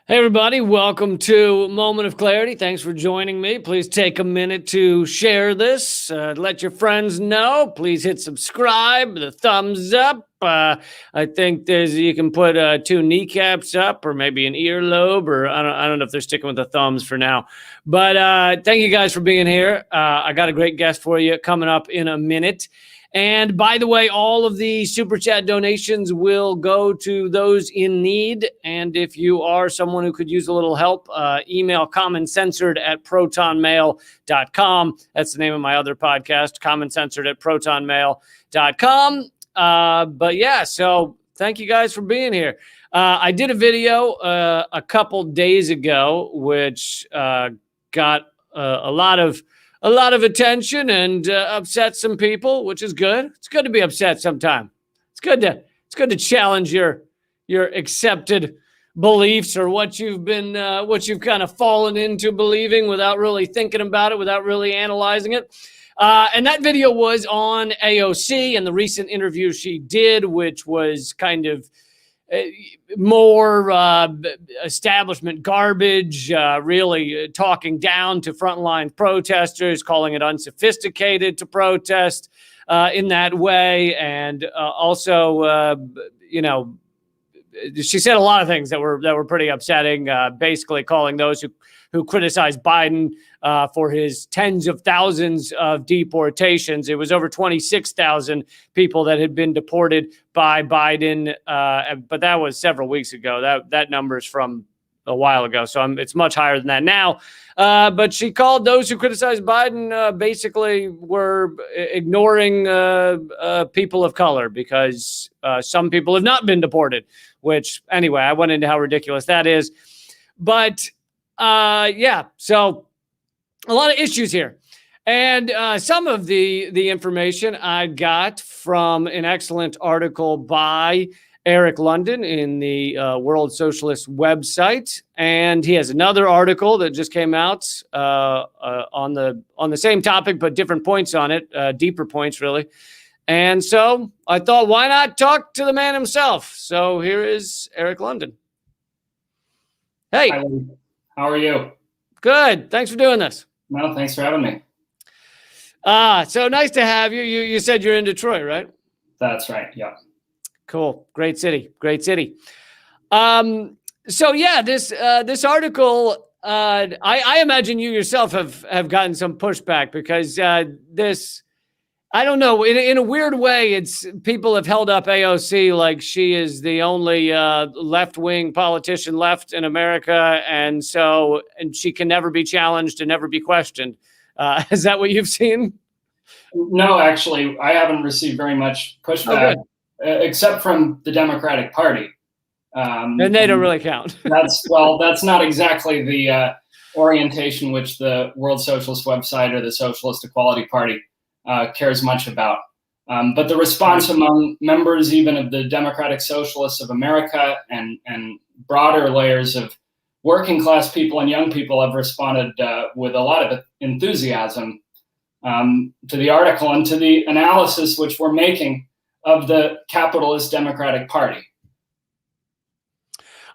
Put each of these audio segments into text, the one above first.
Hey everybody, welcome to Moment of Clarity. Thanks for joining me. Please take a minute to share this. Let your friends know. Please hit subscribe, the thumbs up. I think you can put 2 kneecaps up or maybe an earlobe, or I don't know if they're sticking with the thumbs for now. But thank you guys for being here. I got a great guest for you coming up in a minute. And by the way, all of the Super Chat donations will go to those in need. And if you are someone who could use a little help, email commoncensored@protonmail.com. That's the name of my other podcast, commoncensored@protonmail.com. But yeah, so thank you guys for being here. I did a video a couple days ago, which got a lot of attention and upset some people, which is good. It's good to be upset sometime. It's good to challenge your accepted beliefs or what you've kind of fallen into believing without really thinking about it, without really analyzing it. And that video was on AOC and the recent interview she did, which was kind of more establishment garbage, really talking down to frontline protesters, calling it unsophisticated to protest in that way. And also, she said a lot of things that were pretty upsetting, basically calling those who criticized Biden for his tens of thousands of deportations. It was over 26,000 people that had been deported by Biden, but that was several weeks ago. That number is from a while ago, so it's much higher than that now. But she called those who criticized Biden basically were ignoring people of color because some people have not been deported, which anyway, I went into how ridiculous that is. But yeah, so a lot of issues here. And some of the information I got from an excellent article by Eric London in the World Socialist website. And he has another article that just came out on the same topic, but different points on it, deeper points, really. And so I thought, why not talk to the man himself? So here is Eric London. Hey. Hi, how are you? Good. Thanks for doing this. No, thanks for having me. So nice to have you. You said you're in Detroit, right? That's right. Yeah. Cool. Great city. Great city. So yeah, this article, I imagine you yourself have gotten some pushback because this, I don't know, in a weird way, it's people have held up AOC like she is the only left-wing politician left in America, and she can never be challenged and never be questioned. Is that what you've seen? No, actually, I haven't received very much pushback, except from the Democratic Party. And they don't really count. That's not exactly the orientation which the World Socialist website or the Socialist Equality Party cares much about. But the response among members even of the Democratic Socialists of America and broader layers of working class people and young people have responded with a lot of enthusiasm to the article and to the analysis which we're making of the capitalist Democratic Party.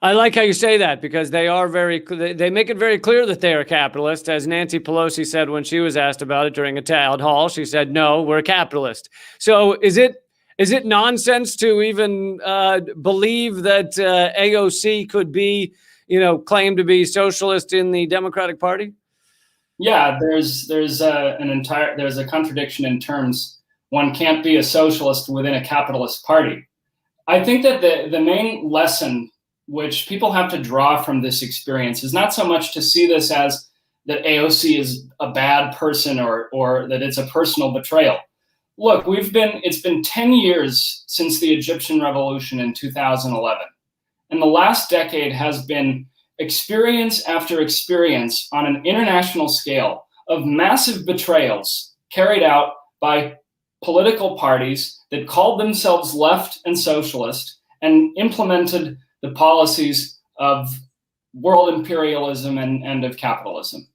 I like how you say that because they make it very clear that they are capitalist. As Nancy Pelosi said when she was asked about it during a town hall, she said, "No, we're a capitalist." So is it nonsense to even believe that AOC could be, claim to be socialist in the Democratic Party? Yeah, there's a contradiction in terms. One can't be a socialist within a capitalist party. I think that the main lesson which people have to draw from this experience is not so much to see this as that AOC is a bad person or that it's a personal betrayal. Look, it's been 10 years since the Egyptian revolution in 2011. And the last decade has been experience after experience on an international scale of massive betrayals carried out by political parties that called themselves left and socialist and implemented the policies of world imperialism and of capitalism.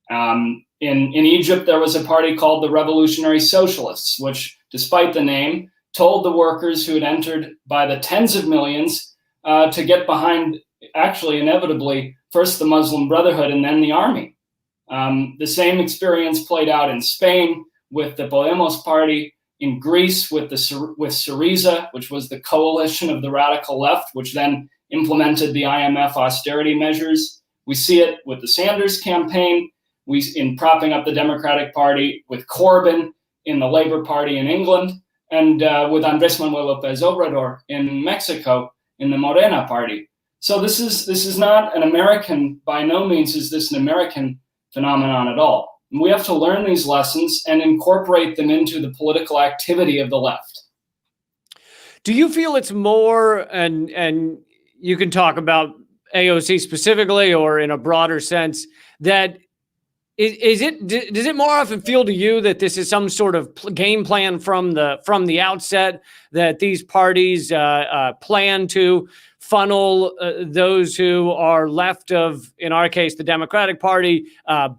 In Egypt, there was a party called the Revolutionary Socialists, which, despite the name, told the workers who had entered by the tens of millions to get behind actually inevitably first the Muslim Brotherhood and then the army. The same experience played out in Spain with the Podemos party, in Greece with Syriza, which was the coalition of the radical left, which then implemented the IMF austerity measures. We see it with the Sanders campaign, in propping up the Democratic Party, with Corbyn in the Labour Party in England, and with Andrés Manuel López Obrador in Mexico in the Morena Party. So this is not an American, by no means is this an American phenomenon at all. We have to learn these lessons and incorporate them into the political activity of the left. Do you feel it's more, and you can talk about AOC specifically or in a broader sense, that does it more often feel to you that this is some sort of game plan from the outset, that these parties plan to funnel those who are left of, in our case, the Democratic Party,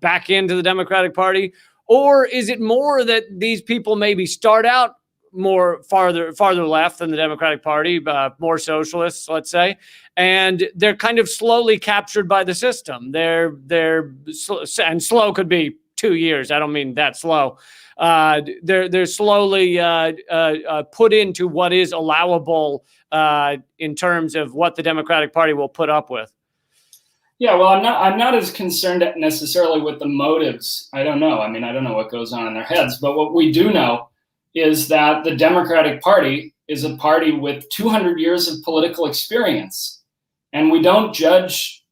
back into the Democratic Party? Or is it more that these people maybe start out more farther left than the Democratic Party, more socialists, let's say, and they're kind of slowly captured by the system? And slow could be 2 years. I don't mean that slow. They're slowly put into what is allowable in terms of what the Democratic Party will put up with. Yeah, well, I'm not as concerned necessarily with the motives. I don't know. I mean, I don't know what goes on in their heads, but what we do know is that the Democratic Party is a party with 200 years of political experience. And we don't judge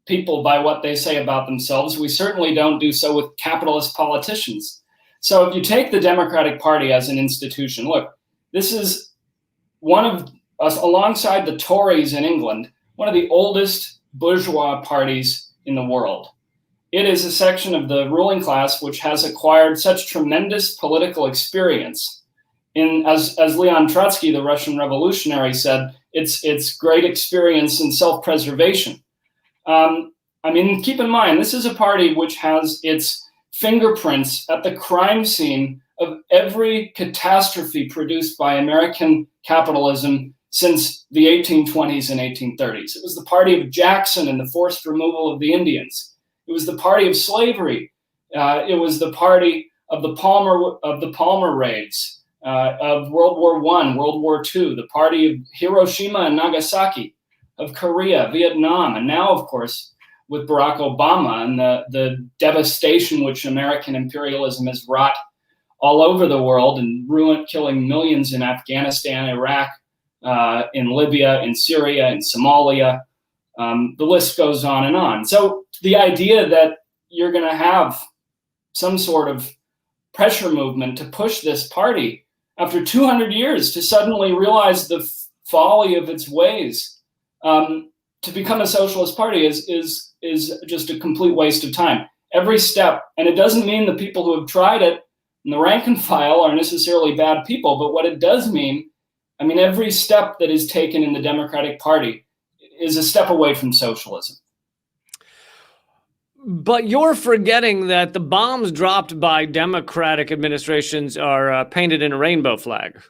people by what they say about themselves. We certainly don't do so with capitalist politicians. So if you take the Democratic Party as an institution, look, this is one of us, alongside the Tories in England, one of the oldest bourgeois parties in the world. It is a section of the ruling class which has acquired such tremendous political experience. As Leon Trotsky, the Russian revolutionary, said, it's great experience in self-preservation. I mean, keep in mind, this is a party which has its fingerprints at the crime scene of every catastrophe produced by American capitalism since the 1820s and 1830s. It was the party of Jackson and the forced removal of the Indians. It was the party of slavery. It was the party of the Palmer raids, of World War I, World War II, the party of Hiroshima and Nagasaki, of Korea, Vietnam, and now, of course, with Barack Obama and the devastation which American imperialism has wrought all over the world and killing millions in Afghanistan, Iraq, in Libya, in Syria, in Somalia. The list goes on and on. So the idea that you're going to have some sort of pressure movement to push this party after 200 years to suddenly realize the folly of its ways, to become a socialist party is just a complete waste of time. Every step, and it doesn't mean the people who have tried it in the rank and file are necessarily bad people, but what it does mean, I mean, every step that is taken in the Democratic Party is a step away from socialism. But you're forgetting that the bombs dropped by Democratic administrations are painted in a rainbow flag.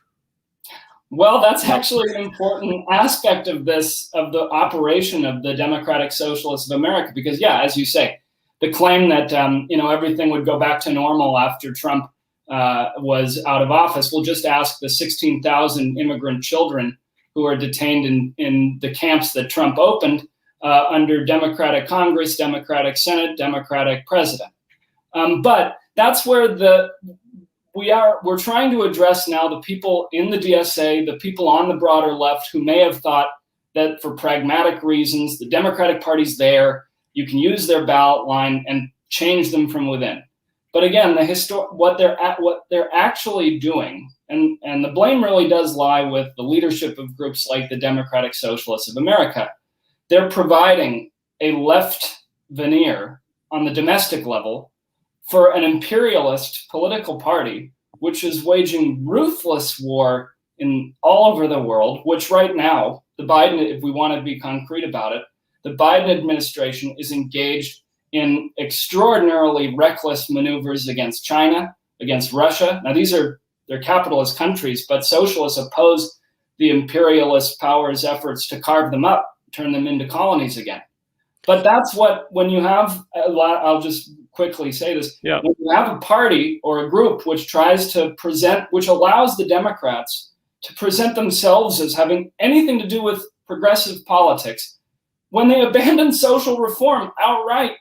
Well, that's actually an important aspect of this, of the operation of the Democratic Socialists of America, because, yeah, as you say, the claim that everything would go back to normal after Trump was out of office. We'll just ask the 16,000 immigrant children who are detained in the camps that Trump opened under Democratic Congress, Democratic Senate, Democratic President. But that's where we're trying to address now the people in the DSA, the people on the broader left who may have thought that for pragmatic reasons, the Democratic Party's there, you can use their ballot line and change them from within. But again, what they're actually doing, and the blame really does lie with the leadership of groups like the Democratic Socialists of America. They're providing a left veneer on the domestic level for an imperialist political party, which is waging ruthless war in all over the world, which right now, the Biden, if we want to be concrete about it, the Biden administration is engaged in extraordinarily reckless maneuvers against China, against Russia. Now, they're capitalist countries, but socialists oppose the imperialist powers' efforts to carve them up. turn them into colonies again. But that's what, when you have, I'll just quickly say this, Yeah. when you have a party or a group which tries to present, which allows the Democrats to present themselves as having anything to do with progressive politics, when they abandoned social reform outright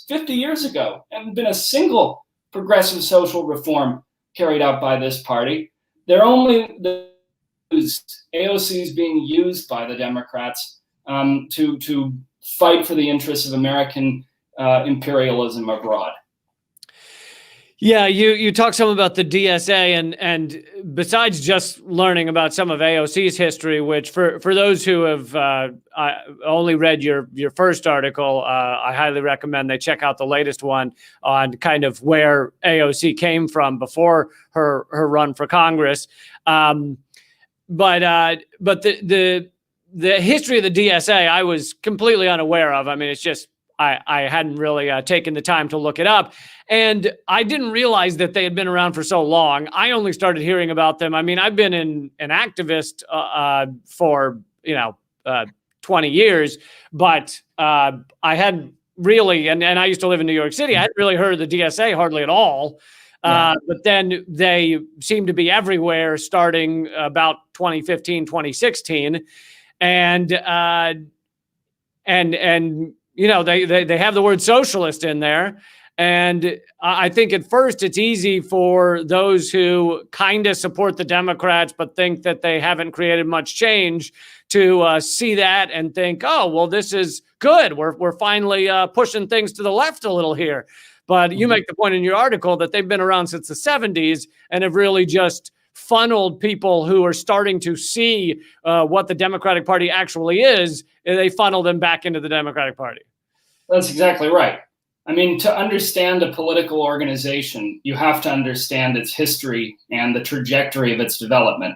50 years ago, and been a single progressive social reform carried out by this party, they're only used. AOC is being used by the Democrats to fight for the interests of American imperialism abroad. Yeah, you talk some about the DSA, and besides just learning about some of AOC's history, which for those who have only read your first article, I highly recommend they check out the latest one on kind of where AOC came from before her run for Congress. But the history of the DSA, I was completely unaware of. I mean, it's just I hadn't really taken the time to look it up. And I didn't realize that they had been around for so long. I only started hearing about them. I mean, I've been an activist for 20 years, but I hadn't really, and I used to live in New York City, I hadn't really heard of the DSA hardly at all. But then they seem to be everywhere starting about 2015, 2016. And they have the word socialist in there. And I think at first it's easy for those who kind of support the Democrats but think that they haven't created much change to see that and think, oh, well, this is good. We're finally pushing things to the left a little here. But you make the point in your article that they've been around since the 70s and have really just funneled people who are starting to see what the Democratic Party actually is, and they funnel them back into the Democratic Party. That's exactly right. I mean, to understand a political organization, you have to understand its history and the trajectory of its development.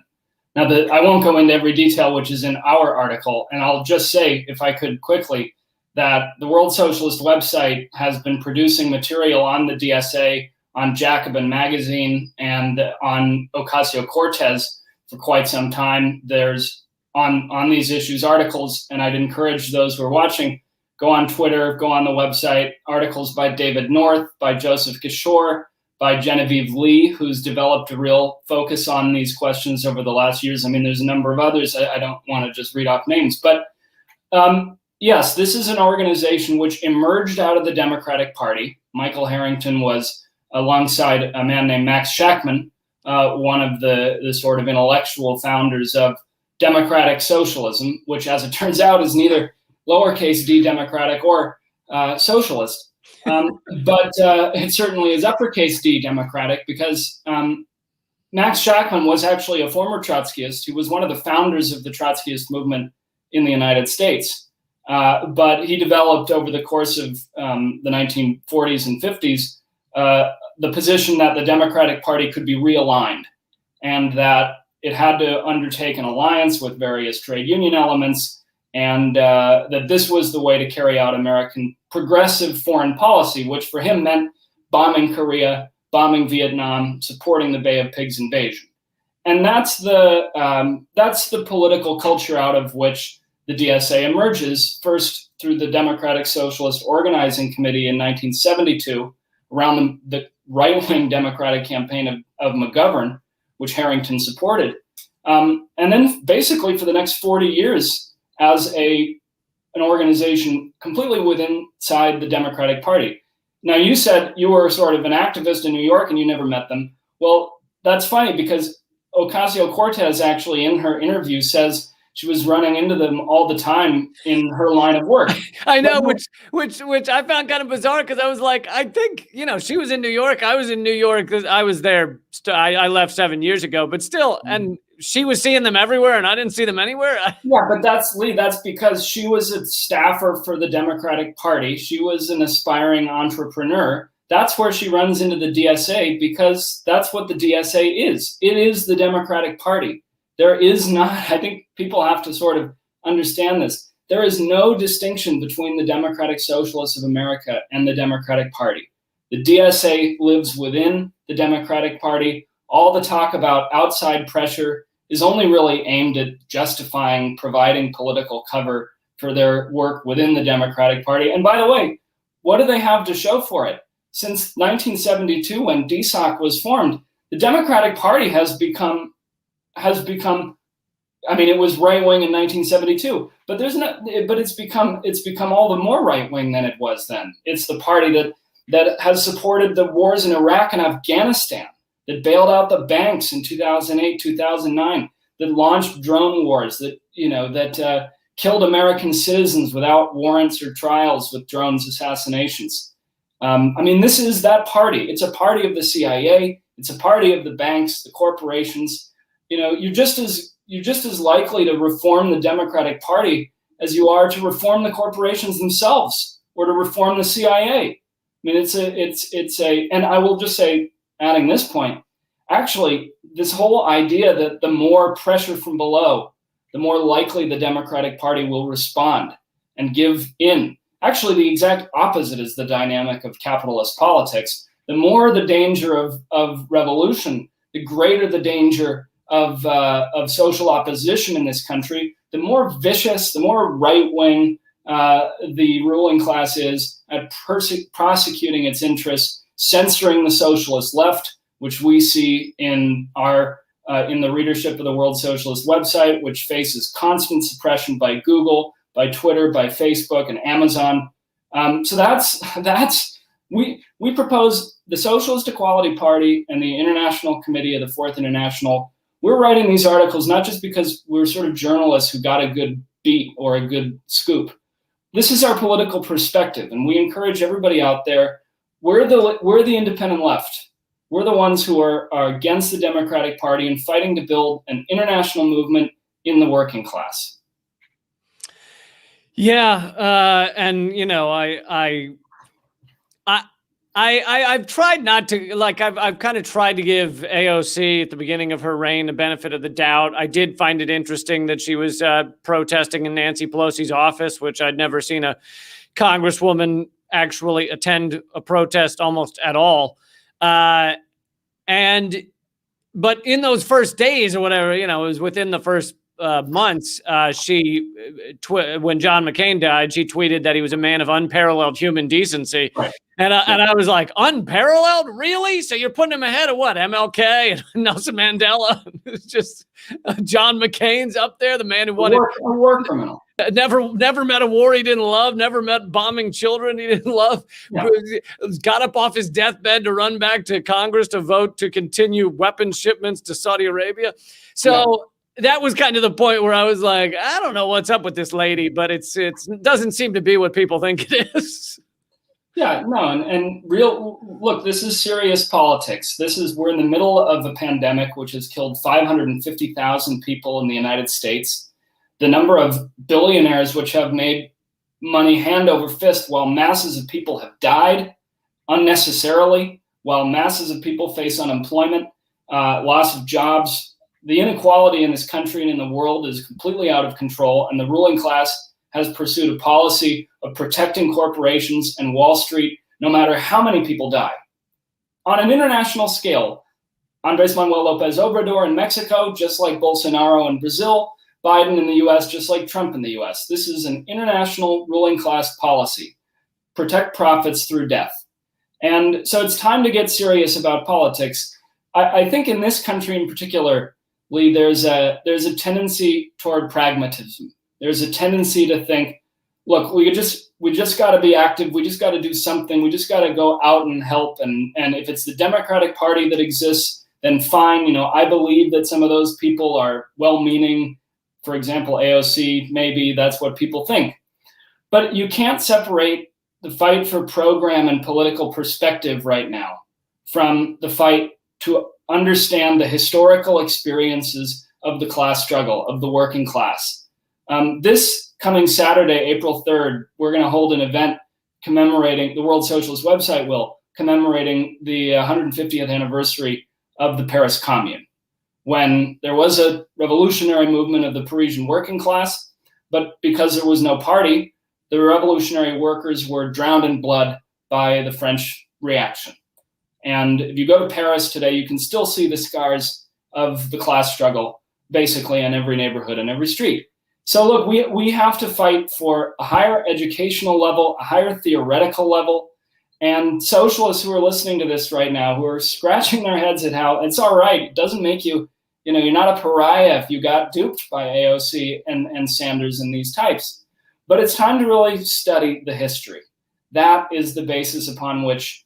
Now, I won't go into every detail, which is in our article, and I'll just say, if I could quickly, that the World Socialist website has been producing material on the DSA, on Jacobin magazine, and on Ocasio-Cortez for quite some time. There's on these issues articles, and I'd encourage those who are watching, go on Twitter, go on the website, articles by David North, by Joseph Kishore, by Genevieve Lee, who's developed a real focus on these questions over the last years. I mean, there's a number of others. I don't want to just read off names, but yes, this is an organization which emerged out of the Democratic Party. Michael Harrington was alongside a man named Max Shachtman, one of the sort of intellectual founders of democratic socialism, which, as it turns out, is neither lowercase d democratic or socialist. But it certainly is uppercase D democratic, because Max Shachtman was actually a former Trotskyist. He was one of the founders of the Trotskyist movement in the United States. But he developed over the course of the 1940s and 50s the position that the Democratic Party could be realigned, and that it had to undertake an alliance with various trade union elements, and that this was the way to carry out American progressive foreign policy, which for him meant bombing Korea, bombing Vietnam, supporting the Bay of Pigs invasion. And that's the political culture out of which the DSA emerges, first through the Democratic Socialist Organizing Committee in 1972, around the right-wing Democratic campaign of McGovern, which Harrington supported. And then basically for the next 40 years as an organization completely inside the Democratic Party. Now, you said you were sort of an activist in New York and you never met them. Well, that's funny, because Ocasio-Cortez actually in her interview says she was running into them all the time in her line of work. I know, which I found kind of bizarre, because I was like, I think, she was in New York. I was in New York. I was there. I left 7 years ago, but still, and she was seeing them everywhere and I didn't see them anywhere. Yeah, but that's because she was a staffer for the Democratic Party. She was an aspiring entrepreneur. That's where she runs into the DSA, because that's what the DSA is. It is the Democratic Party. There is not, I think people have to sort of understand this. There is no distinction between the Democratic Socialists of America and the Democratic Party. The DSA lives within the Democratic Party. All the talk about outside pressure is only really aimed at justifying, providing political cover for their work within the Democratic Party. And by the way, what do they have to show for it? Since 1972, when DSA was formed, the Democratic Party has become, I mean, it was right-wing in 1972, but it's become all the more right-wing than it was then. It's the party that has supported the wars in Iraq and Afghanistan, that bailed out the banks in 2008, 2009, that launched drone wars, that killed American citizens without warrants or trials with drones assassinations. I mean, this is that party. It's a party of the CIA. It's a party of the banks, the corporations. You're just as likely to reform the Democratic Party as you are to reform the corporations themselves or to reform the CIA. I mean, and I will just say, adding this point, actually, this whole idea that the more pressure from below, the more likely the Democratic Party will respond and give in. Actually, the exact opposite is the dynamic of capitalist politics. The more the danger of revolution, the greater the danger of social opposition in this country, the more vicious, the more right-wing the ruling class is at prosecuting its interests, censoring the socialist left, which we see in the readership of the World Socialist website, which faces constant suppression by Google, by Twitter, by Facebook, and Amazon. So we propose the Socialist Equality Party and the International Committee of the Fourth International. We're writing these articles not just because we're sort of journalists who got a good beat or a good scoop. This is our political perspective, and we encourage everybody out there. We're the independent left. We're the ones who are against the Democratic Party and fighting to build an international movement in the working class. Yeah, and I've tried not to, I've kind of tried to give AOC at the beginning of her reign the benefit of the doubt. I did find it interesting that she was protesting in Nancy Pelosi's office, which I'd never seen a congresswoman actually attend a protest almost at all. But in those first days or whatever, it was within the first months, when John McCain died, she tweeted that he was a man of unparalleled human decency. Right. And I was like, unparalleled? Really? So you're putting him ahead of what? MLK and Nelson Mandela? It's just John McCain's up there, the man who wanted a war criminal. Never met a war he didn't love, never met bombing children he didn't love, yeah. Got up off his deathbed to run back to Congress to vote to continue weapons shipments to Saudi Arabia. So that was kind of the point where I was like, I don't know what's up with this lady, but it doesn't seem to be what people think it is. Yeah, no, and look, this is serious politics. We're in the middle of a pandemic, which has killed 550,000 people in the United States. The number of billionaires which have made money hand over fist while masses of people have died unnecessarily, while masses of people face unemployment, loss of jobs. The inequality in this country and in the world is completely out of control, and the ruling class has pursued a policy of protecting corporations and Wall Street, no matter how many people die. On an international scale, Andrés Manuel López Obrador in Mexico, just like Bolsonaro in Brazil, Biden in the US, just like Trump in the US. This is an international ruling class policy. Protect profits through death. And so it's time to get serious about politics. I think in this country in particular, Lee, there's a tendency toward pragmatism. There's a tendency to think, look, we just got to be active. We just got to do something. We just got to go out and help. And if it's the Democratic Party that exists, then fine. I believe that some of those people are well-meaning. For example, AOC, maybe that's what people think. But you can't separate the fight for program and political perspective right now from the fight to understand the historical experiences of the class struggle, of the working class. This coming Saturday, April 3rd, we're going to hold an event commemorating, the World Socialist website commemorating the 150th anniversary of the Paris Commune, when there was a revolutionary movement of the Parisian working class, but because there was no party, the revolutionary workers were drowned in blood by the French reaction. And if you go to Paris today, you can still see the scars of the class struggle, basically in every neighborhood and every street. So look, we have to fight for a higher educational level, a higher theoretical level. And socialists who are listening to this right now, who are scratching their heads at how it's all right, it doesn't make you, you're not a pariah if you got duped by AOC and Sanders and these types. But it's time to really study the history. That is the basis upon which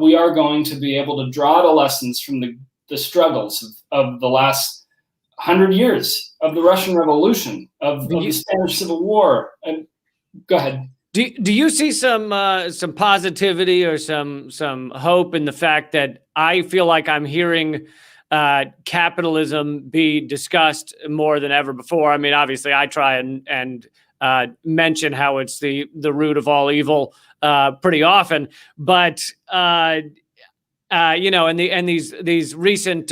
we are going to be able to draw the lessons from the struggles of the last 100 years, of the Russian Revolution, of the Spanish Civil War. Go ahead. Do you see some positivity or some hope in the fact that I feel like I'm hearing capitalism be discussed more than ever before? I mean, obviously, I try and mention how it's the root of all evil pretty often, but and these recent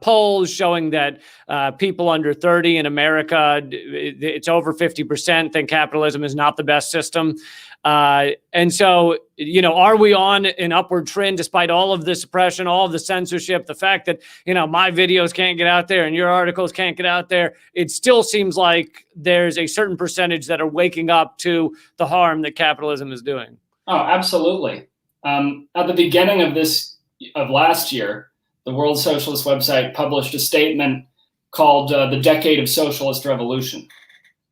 polls showing that people under 30 in America, it's over 50% think capitalism is not the best system. And so, are we on an upward trend despite all of the suppression, all of the censorship, the fact that, my videos can't get out there and your articles can't get out there? It still seems like there's a certain percentage that are waking up to the harm that capitalism is doing. Oh, absolutely. At the beginning of last year, the World Socialist website published a statement called The Decade of Socialist Revolution.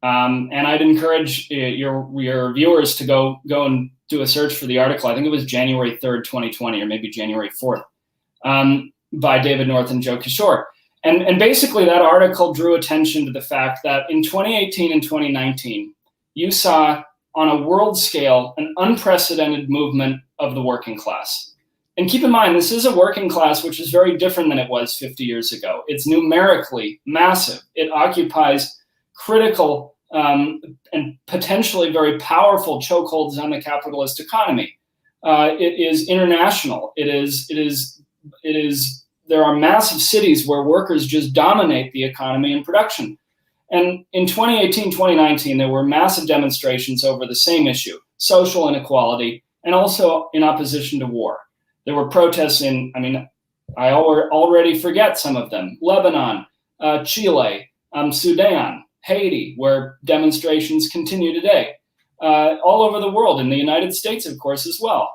And I'd encourage your viewers to go and do a search for the article. I think it was January 3rd, 2020, or maybe January 4th, by David North and Joe Kishore. And basically that article drew attention to the fact that in 2018 and 2019, you saw on a world scale an unprecedented movement of the working class. And keep in mind, this is a working class which is very different than it was 50 years ago. It's numerically massive. It occupies critical and potentially very powerful chokeholds on the capitalist economy. It is international. There are massive cities where workers just dominate the economy and production. And in 2018, 2019, there were massive demonstrations over the same issue, social inequality, and also in opposition to war. There were protests I already forget some of them, Lebanon, Chile, Sudan, Haiti, where demonstrations continue today, all over the world, in the United States, of course, as well.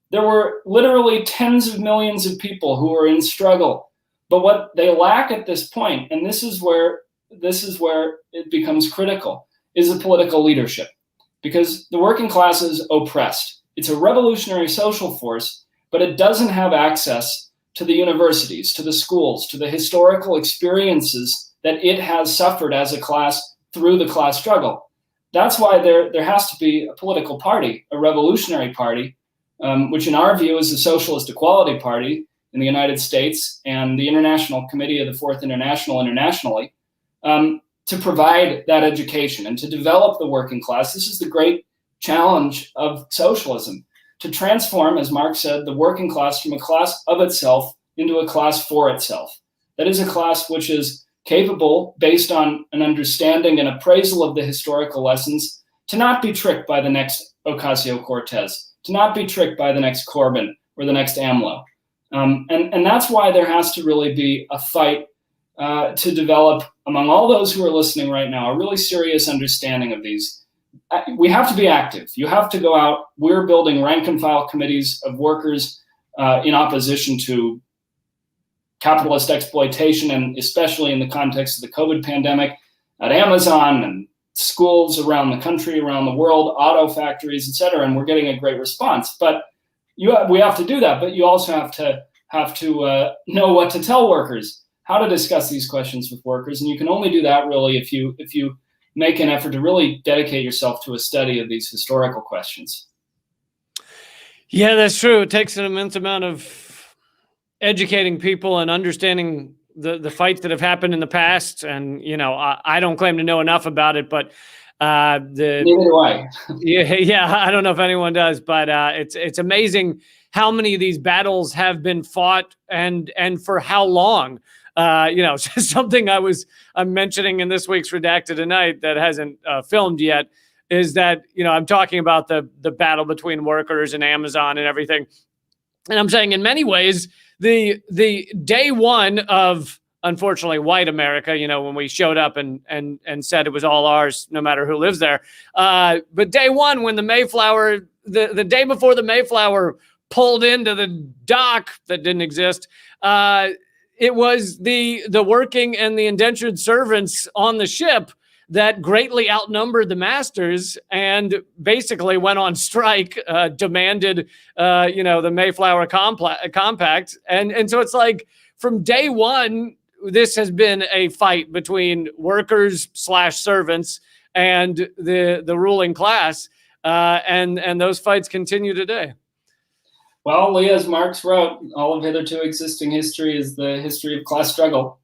There were literally tens of millions of people who are in struggle. But what they lack at this point, and this is where it becomes critical, is the political leadership. Because the working class is oppressed. It's a revolutionary social force, but it doesn't have access to the universities, to the schools, to the historical experiences that it has suffered as a class through the class struggle. That's why there has to be a political party, a revolutionary party, which in our view is the Socialist Equality Party in the United States and the International Committee of the Fourth International internationally, to provide that education and to develop the working class. This is the great challenge of socialism, to transform, as Marx said, the working class from a class of itself into a class for itself. That is a class which is capable, based on an understanding and appraisal of the historical lessons, to not be tricked by the next Ocasio-Cortez, to not be tricked by the next Corbyn or the next AMLO. And that's why there has to really be a fight to develop among all those who are listening right now, a really serious understanding of these. We have to be active. You have to go out. We're building rank and file committees of workers in opposition to capitalist exploitation, and especially in the context of the COVID pandemic, at Amazon and schools around the country, around the world, auto factories, et cetera. And we're getting a great response. But we have to do that. But you also have to know what to tell workers, how to discuss these questions with workers. And you can only do that really if you make an effort to really dedicate yourself to a study of these historical questions. Yeah, that's true. It takes an immense amount of educating people and understanding the fights that have happened in the past. And, I don't claim to know enough about it, but neither do I. yeah, I don't know if anyone does, but it's amazing how many of these battles have been fought and for how long. Something I'm mentioning in this week's Redacted Tonight that hasn't filmed yet is that, I'm talking about the battle between workers and Amazon and everything. And I'm saying in many ways, the day one of unfortunately, white America, when we showed up and said it was all ours, no matter who lives there. But day one, when the Mayflower, the day before the Mayflower pulled into the dock that didn't exist, it was the working and the indentured servants on the ship that greatly outnumbered the masters and basically went on strike, demanded, the Mayflower Compact. And so it's like from day one, this has been a fight between workers / servants and the ruling class. And those fights continue today. Well, Lee, as Marx wrote, all of hitherto existing history is the history of class struggle.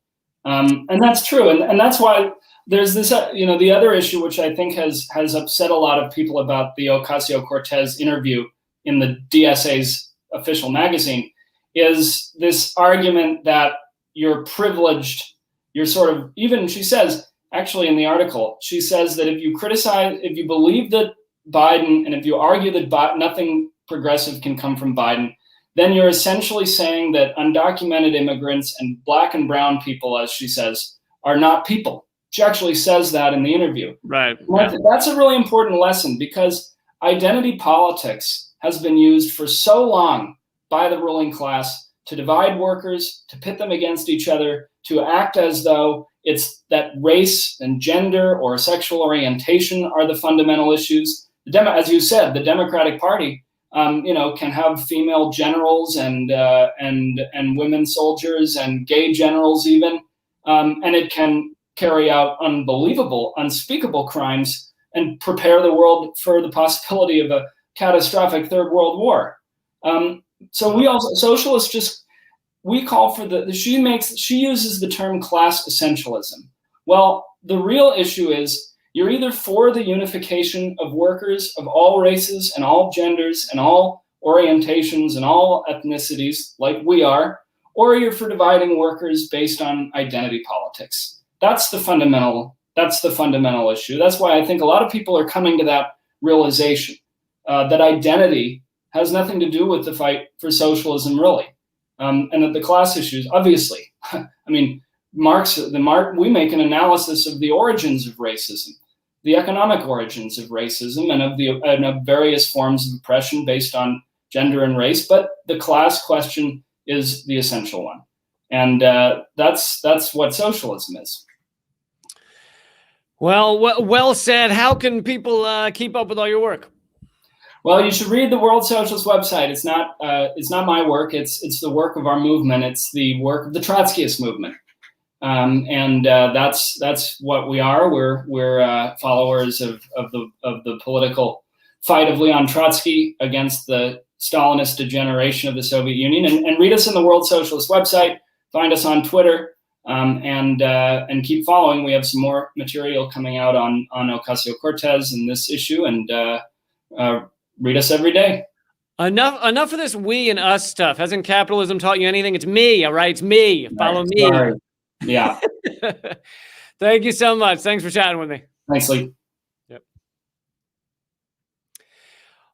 And that's true. And that's why there's this, the other issue, which I think has upset a lot of people about the Ocasio-Cortez interview in the DSA's official magazine, is this argument that you're privileged, you're sort of, even she says, actually in the article, she says that if you believe that Biden, and if you argue that nothing progressive can come from Biden, then you're essentially saying that undocumented immigrants and black and brown people, as she says, are not people. She actually says that in the interview. Right. That's a really important lesson, because identity politics has been used for so long by the ruling class to divide workers, to pit them against each other, to act as though it's that race and gender or sexual orientation are the fundamental issues. As you said, the Democratic Party can have female generals and women soldiers and gay generals even, and it can carry out unbelievable, unspeakable crimes and prepare the world for the possibility of a catastrophic third world war. So we also, socialists, we call for she uses the term class essentialism. Well, the real issue is, you're either for the unification of workers of all races and all genders and all orientations and all ethnicities, like we are, or you're for dividing workers based on identity politics. That's the fundamental issue. That's why I think a lot of people are coming to that realization, that identity has nothing to do with the fight for socialism, really, and that the class issues, obviously. I mean, we make an analysis of the origins of racism, the economic origins of racism, and of various forms of oppression based on gender and race. But the class question is the essential one, and that's what socialism is. Well said. How can people keep up with all your work? Well, you should read the World Socialist website. It's not my work. It's the work of our movement. It's the work of the Trotskyist movement. And that's what we are. We're followers of the political fight of Leon Trotsky against the Stalinist degeneration of the Soviet Union. And read us in the World Socialist website. Find us on Twitter, and keep following. We have some more material coming out on Ocasio-Cortez and this issue. And read us every day. Enough of this we and us stuff. Hasn't capitalism taught you anything? It's me. All right, it's me. Follow me. Sorry. Yeah. Thank you so much. Thanks for chatting with me. Thanks, Lee. Yep.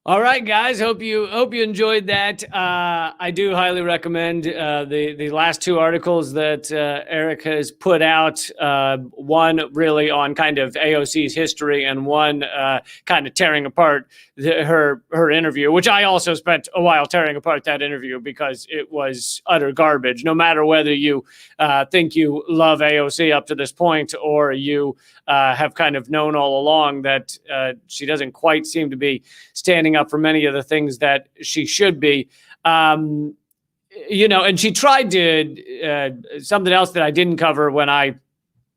All right, guys. Hope you enjoyed that. I do highly recommend the last two articles that Eric has put out. One really on kind of AOC's history, and one kind of tearing apart her interview, which I also spent a while tearing apart that interview because it was utter garbage. No matter whether you think you love AOC up to this point, or you have kind of known all along that she doesn't quite seem to be standing up for many of the things that she should be. And she tried to, something else that I didn't cover when I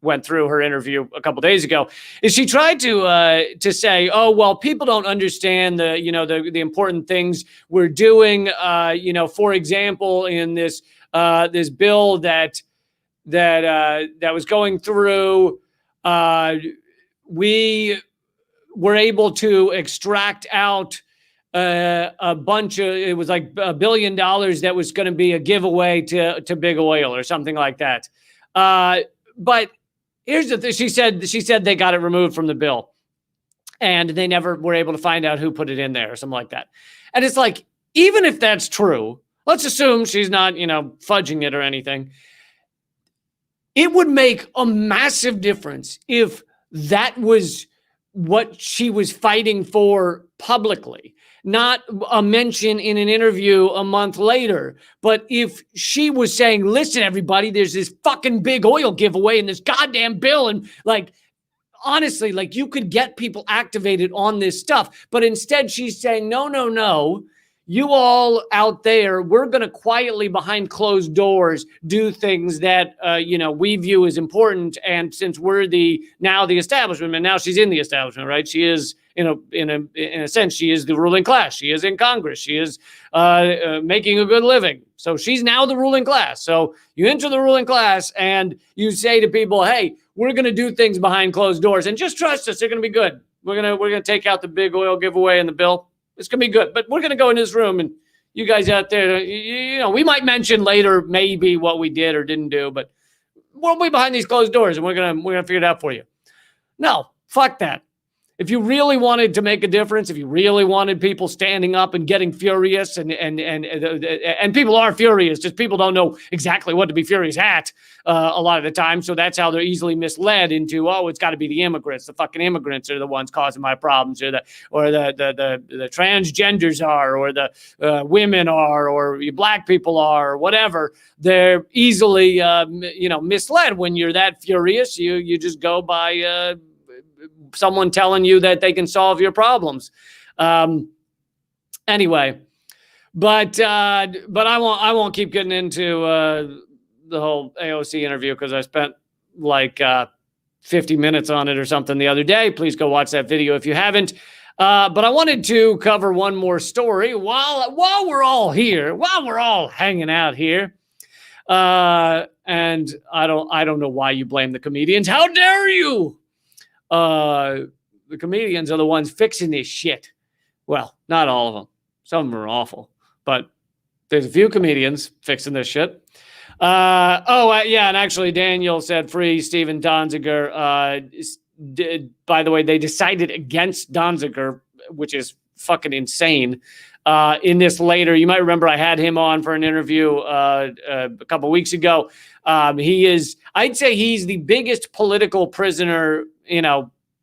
went through her interview a couple days ago, is she tried to say, oh, well, people don't understand the important things we're doing. For example, in this bill that was going through, we were able to extract out a bunch of, it was like $1 billion that was going to be a giveaway to big oil or something like that. But here's the thing. She said they got it removed from the bill, and they never were able to find out who put it in there or something like that. And it's like, even if that's true, let's assume she's not, fudging it or anything. it would make a massive difference if that was what she was fighting for publicly, not a mention in an interview a month later. But if she was saying, listen, everybody, there's this fucking big oil giveaway in this goddamn bill. And like, honestly, like you could get people activated on this stuff. But instead she's saying, no, no, no. You all out there, we're going to quietly behind closed doors do things that, we view as important. And since we're now the establishment, and now she's in the establishment, right? She is, in a sense, she is the ruling class. She is in Congress. She is making a good living. So she's now the ruling class. So you enter the ruling class and you say to people, hey, we're going to do things behind closed doors and just trust us. They're going to be good. We're going to take out the big oil giveaway in the bill. It's going to be good, but we're going to go in this room and you guys out there, we might mention later maybe what we did or didn't do, but we'll be behind these closed doors and we're going to figure it out for you. No, fuck that. If you really wanted to make a difference, if you really wanted people standing up and getting furious, and people are furious, just people don't know exactly what to be furious at a lot of the time. So that's how they're easily misled into, oh, it's got to be the immigrants. The fucking immigrants are the ones causing my problems, or the transgenders are, or the women are, or black people are, or whatever. They're easily misled when you're that furious. You just go by someone telling you that they can solve your problems. Anyway, but I won't keep getting into the whole AOC interview because I spent like 50 minutes on it or something the other day. Please go watch that video if you haven't. But I wanted to cover one more story while we're all here, while we're all hanging out here. And I don't know why you blame the comedians. How dare you? The comedians are the ones fixing this shit. Well, not all of them. Some of them are awful, but there's a few comedians fixing this shit. Yeah, and actually Daniel said free Stephen Donziger. By the way, they decided against Donziger, which is fucking insane. In this later, you might remember I had him on for an interview a couple weeks ago. I'd say he's the biggest political prisoner,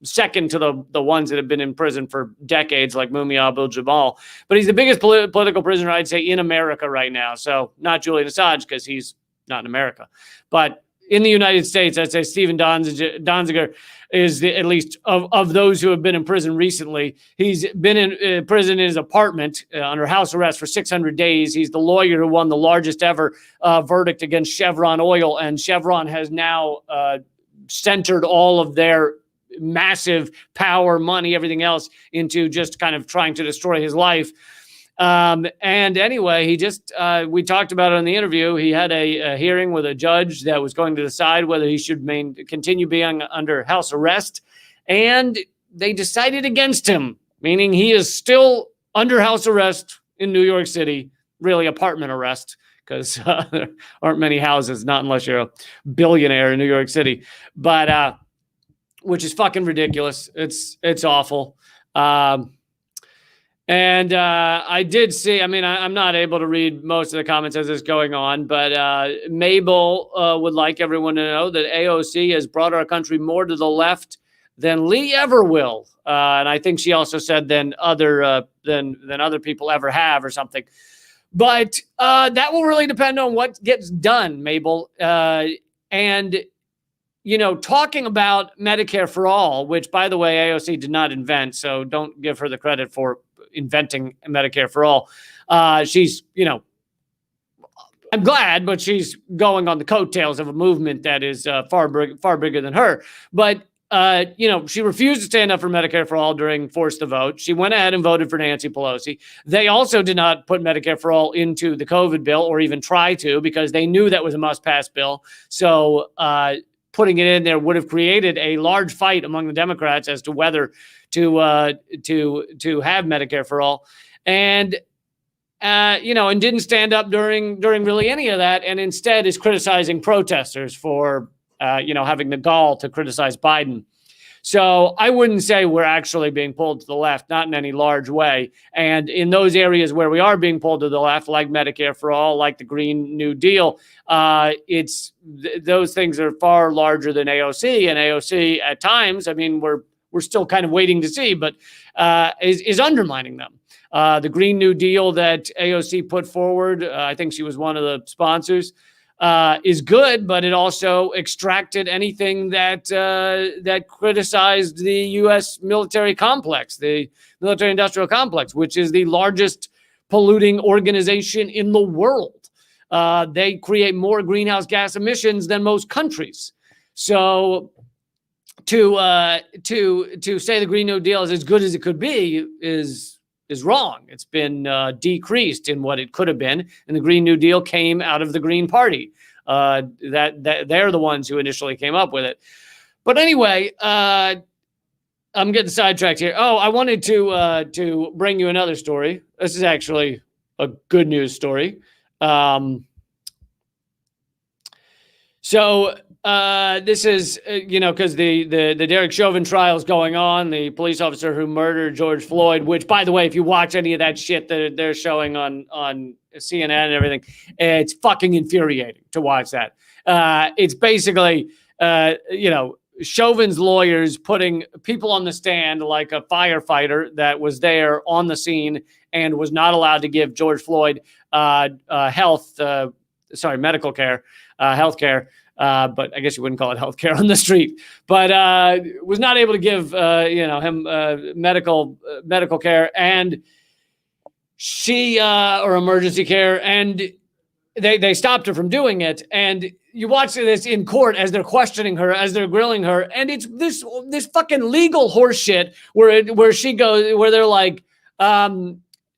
second to the ones that have been in prison for decades, like Mumia Abu-Jamal. But he's the biggest political prisoner, I'd say, in America right now. So not Julian Assange, because he's not in America. But in the United States, I'd say Stephen Donziger is at least of those who have been in prison recently. He's been in prison in his apartment under house arrest for 600 days. He's the lawyer who won the largest ever verdict against Chevron Oil. And Chevron has now centered all of their massive power, money, everything else into just kind of trying to destroy his life. And anyway, he just, we talked about it in the interview. He had a hearing with a judge that was going to decide whether he should continue being under house arrest. And they decided against him, meaning he is still under house arrest in New York City, really apartment arrest, because there aren't many houses, not unless you're a billionaire in New York City. But, which is fucking ridiculous. It's awful. And I did see, I'm not able to read most of the comments as it's going on, but Mabel would like everyone to know that AOC has brought our country more to the left than Lee ever will. And I think she also said than other people ever have or something. But that will really depend on what gets done, Mabel. And talking about Medicare for all, which, by the way, AOC did not invent, so don't give her the credit for inventing Medicare for all. She's, I'm glad, but she's going on the coattails of a movement that is far bigger than her. But, she refused to stand up for Medicare for all during Force the Vote. She went ahead and voted for Nancy Pelosi. They also did not put Medicare for all into the COVID bill or even try to, because they knew that was a must-pass bill. So, putting it in there would have created a large fight among the Democrats as to whether to have Medicare for all, and didn't stand up during really any of that, and instead is criticizing protesters for having the gall to criticize Biden. So I wouldn't say we're actually being pulled to the left, not in any large way. And in those areas where we are being pulled to the left, like Medicare for all, like the Green New Deal, those things are far larger than AOC. And AOC at times, I mean, we're still kind of waiting to see, but is undermining them. The Green New Deal that AOC put forward, I think she was one of the sponsors, is good, but it also extracted anything that criticized the U.S. military complex, the military-industrial complex, which is the largest polluting organization in the world. They create more greenhouse gas emissions than most countries. So to say the Green New Deal is as good as it could be is wrong. It's been decreased in what it could have been, and the Green New Deal came out of the Green Party. That they're the ones who initially came up with it. But anyway, I'm getting sidetracked here. Oh, I wanted to bring you another story. This is actually a good news story. This is, because the Derek Chauvin trial is going on, the police officer who murdered George Floyd, which, by the way, if you watch any of that shit that they're showing on CNN and everything, it's fucking infuriating to watch that. It's basically, Chauvin's lawyers putting people on the stand like a firefighter that was there on the scene and was not allowed to give George Floyd medical care, health care. But I guess you wouldn't call it healthcare on the street, but was not able to give him medical care and or emergency care, and they stopped her from doing it. And you watch this in court as they're questioning her, as they're grilling her, and it's this fucking legal horseshit where they're like,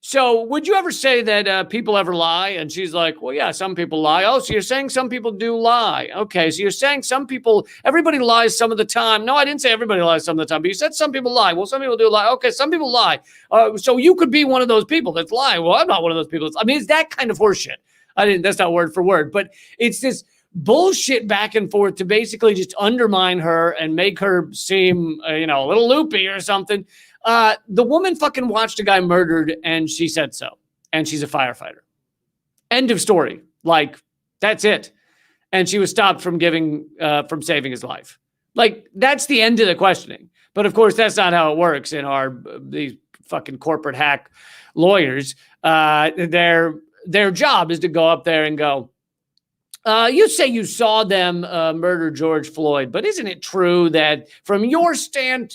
so would you ever say that people ever lie? And she's like, well, yeah, some people lie. Oh, so you're saying some people do lie. Okay, so you're saying everybody lies some of the time. No, I didn't say everybody lies some of the time, but you said some people lie. Well, some people do lie. Okay, some people lie. So you could be one of those people that's lying. Well, I'm not one of those people. I mean, it's that kind of horseshit. That's not word for word, but it's this bullshit back and forth to basically just undermine her and make her seem, a little loopy or something. The woman fucking watched a guy murdered and she said so. And she's a firefighter. End of story. Like, that's it. And she was stopped from from saving his life. Like, that's the end of the questioning. But of course, that's not how it works in these fucking corporate hack lawyers. Their job is to go up there and go, you say you saw them murder George Floyd, but isn't it true that from your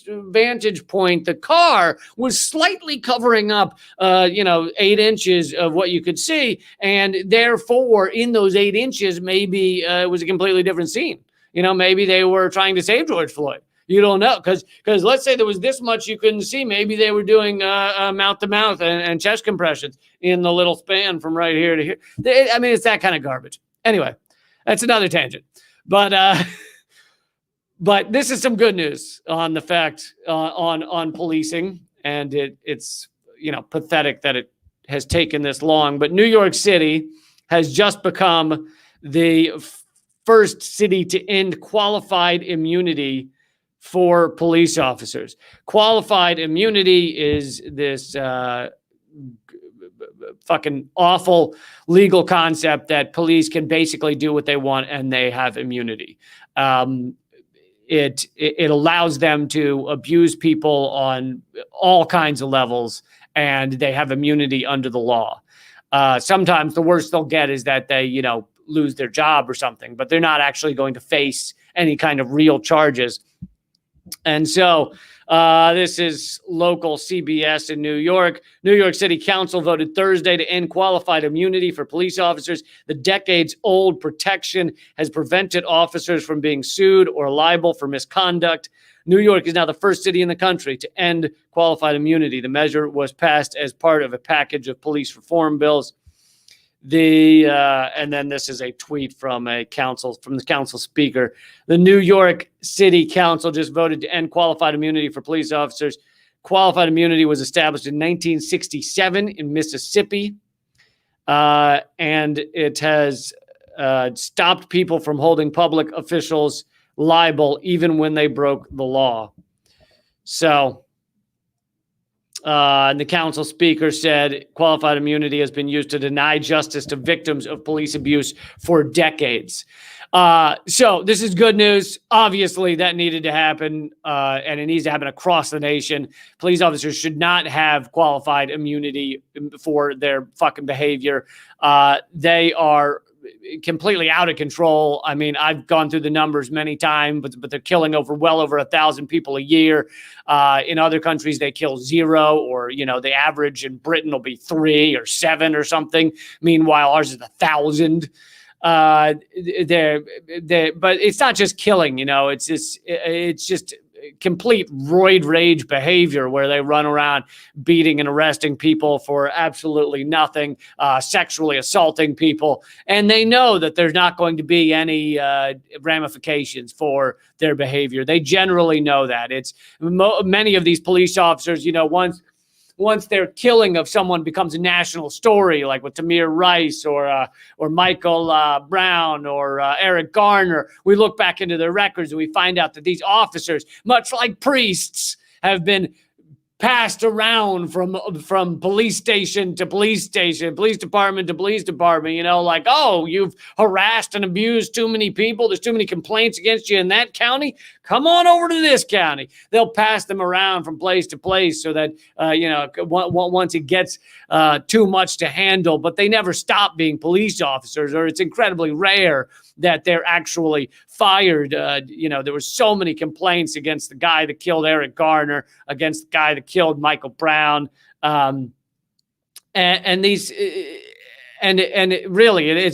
vantage point, the car was slightly covering up, 8 inches of what you could see, and therefore in those 8 inches, maybe it was a completely different scene. Maybe they were trying to save George Floyd. You don't know, because let's say there was this much you couldn't see. Maybe they were doing mouth to mouth and chest compressions in the little span from right here to here. It's that kind of garbage. Anyway, that's another tangent, but this is some good news on the fact on policing, and it's pathetic that it has taken this long. But New York City has just become the first city to end qualified immunity for police officers. Qualified immunity is this fucking awful legal concept that police can basically do what they want and they have immunity. It allows them to abuse people on all kinds of levels, and they have immunity under the law. Sometimes the worst they'll get is that they, lose their job or something, but they're not actually going to face any kind of real charges. And so this is local CBS in New York. New York City Council voted Thursday to end qualified immunity for police officers. The decades-old protection has prevented officers from being sued or liable for misconduct. New York is now the first city in the country to end qualified immunity. The measure was passed as part of a package of police reform bills. And then this is a tweet from the council speaker. The New York City Council just voted to end qualified immunity for police officers. Qualified immunity was established in 1967 in Mississippi, and it has stopped people from holding public officials liable even when they broke the law. So, and the council speaker said qualified immunity has been used to deny justice to victims of police abuse for decades. So this is good news. Obviously, that needed to happen, and it needs to happen across the nation. Police officers should not have qualified immunity for their fucking behavior. They are completely out of control. I mean, I've gone through the numbers many times, but they're killing well over 1,000 people a year. In other countries, they kill 0, or, the average in Britain will be 3 or 7 or something. Meanwhile, ours is 1,000. But it's not just killing, it's just complete roid rage behavior where they run around beating and arresting people for absolutely nothing, sexually assaulting people. And they know that there's not going to be any ramifications for their behavior. They generally know that. It's many of these police officers, once their killing of someone becomes a national story, like with Tamir Rice or Michael Brown or Eric Garner, we look back into their records and we find out that these officers, much like priests, have been passed around from police station to police station, police department to police department, like, oh, you've harassed and abused too many people. There's too many complaints against you in that county. Come on over to this county. They'll pass them around from place to place so that, once it gets too much to handle, but they never stop being police officers, or it's incredibly rare that they're actually fired. There were so many complaints against the guy that killed Eric Garner, against the guy that killed Michael Brown. And it's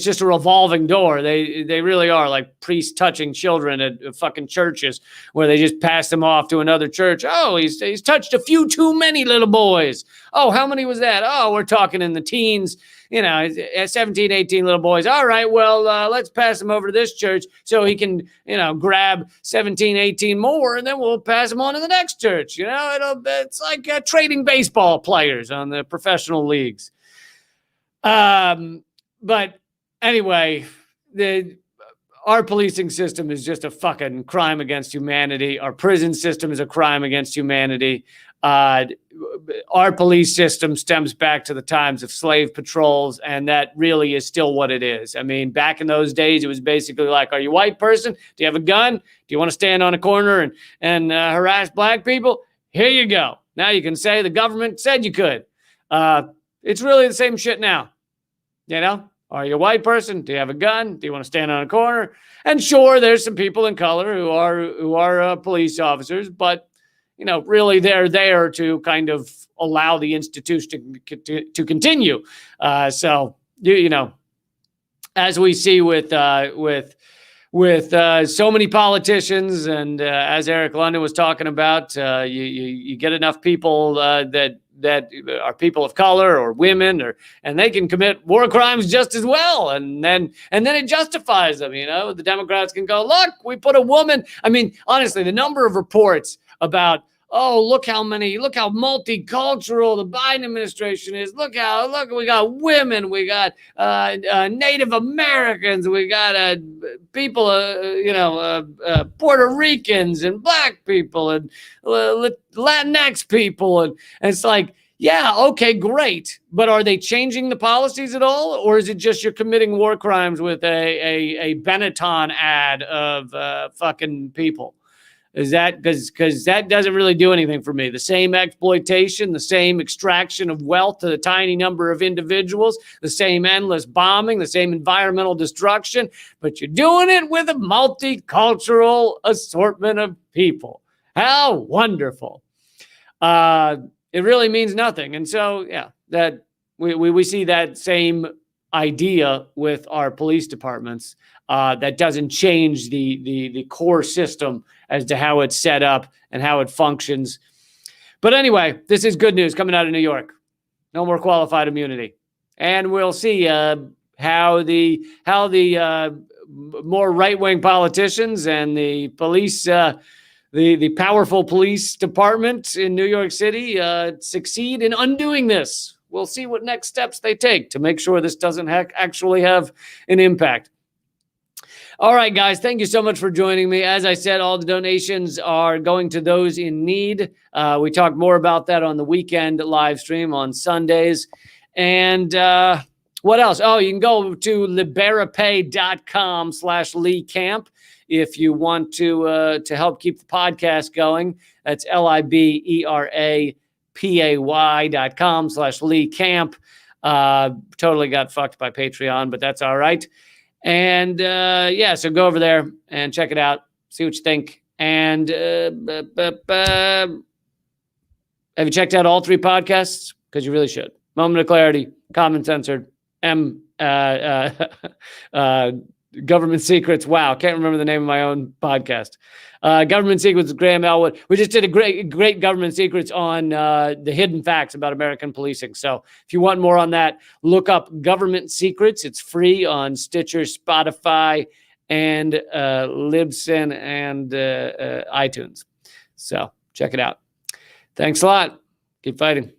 just a revolving door. They really are like priests touching children at fucking churches, where they just pass them off to another church. Oh, he's touched a few too many little boys. Oh, how many was that? Oh, we're talking in the teens, 17, 18 little boys. All right, well, let's pass him over to this church so he can, grab 17, 18 more, and then we'll pass him on to the next church. It's like trading baseball players on the professional leagues. But anyway, our policing system is just a fucking crime against humanity. Our prison system is a crime against humanity. Our police system stems back to the times of slave patrols, and that really is still what it is. I mean, back in those days, it was basically like, are you a white person? Do you have a gun? Do you want to stand on a corner and harass black people? Here you go. Now you can say the government said you could. It's really the same shit now. Are you a white person? Do you have a gun? Do you want to stand on a corner? And sure, there's some people in color who are police officers, but really they're there to kind of allow the institution to continue. So as we see with so many politicians, and as Eric London was talking about, you get enough people that are people of color or women, and they can commit war crimes just as well, and then it justifies them. The Democrats can go, look, we put a woman. I mean, honestly, the number of reports about, oh, look how multicultural the Biden administration is. Look, we got women, we got Native Americans, we got people, Puerto Ricans and black people and Latinx people. And it's like, yeah, okay, great. But are they changing the policies at all? Or is it just you're committing war crimes with a Benetton ad of fucking people? Is that because that doesn't really do anything for me? The same exploitation, the same extraction of wealth to the tiny number of individuals, the same endless bombing, the same environmental destruction, but you're doing it with a multicultural assortment of people. How wonderful. It really means nothing. And so, yeah, that we see that same idea with our police departments. That doesn't change the core system as to how it's set up and how it functions. But anyway, this is good news coming out of New York. No more qualified immunity. And we'll see how the more right-wing politicians and the police, the powerful police department in New York City succeed in undoing this. We'll see what next steps they take to make sure this doesn't actually have an impact. All right, guys, thank you so much for joining me. As I said, all the donations are going to those in need. We talk more about that on the weekend live stream on Sundays. And what else? Oh, you can go to liberapay.com/Lee Camp if you want to help keep the podcast going. That's liberapay.com/Lee Camp. Totally got fucked by Patreon, but that's all right. And so go over there and check it out. See what you think. And have you checked out all 3 podcasts? Because you really should. Moment of Clarity, Common Censored, Government Secrets. Wow, can't remember the name of my own podcast. Government Secrets with Graham Elwood. We just did a great Government Secrets on the hidden facts about American policing. So if you want more on that, look up Government Secrets. It's free on Stitcher, Spotify, and Libsyn and iTunes. So check it out. Thanks a lot. Keep fighting.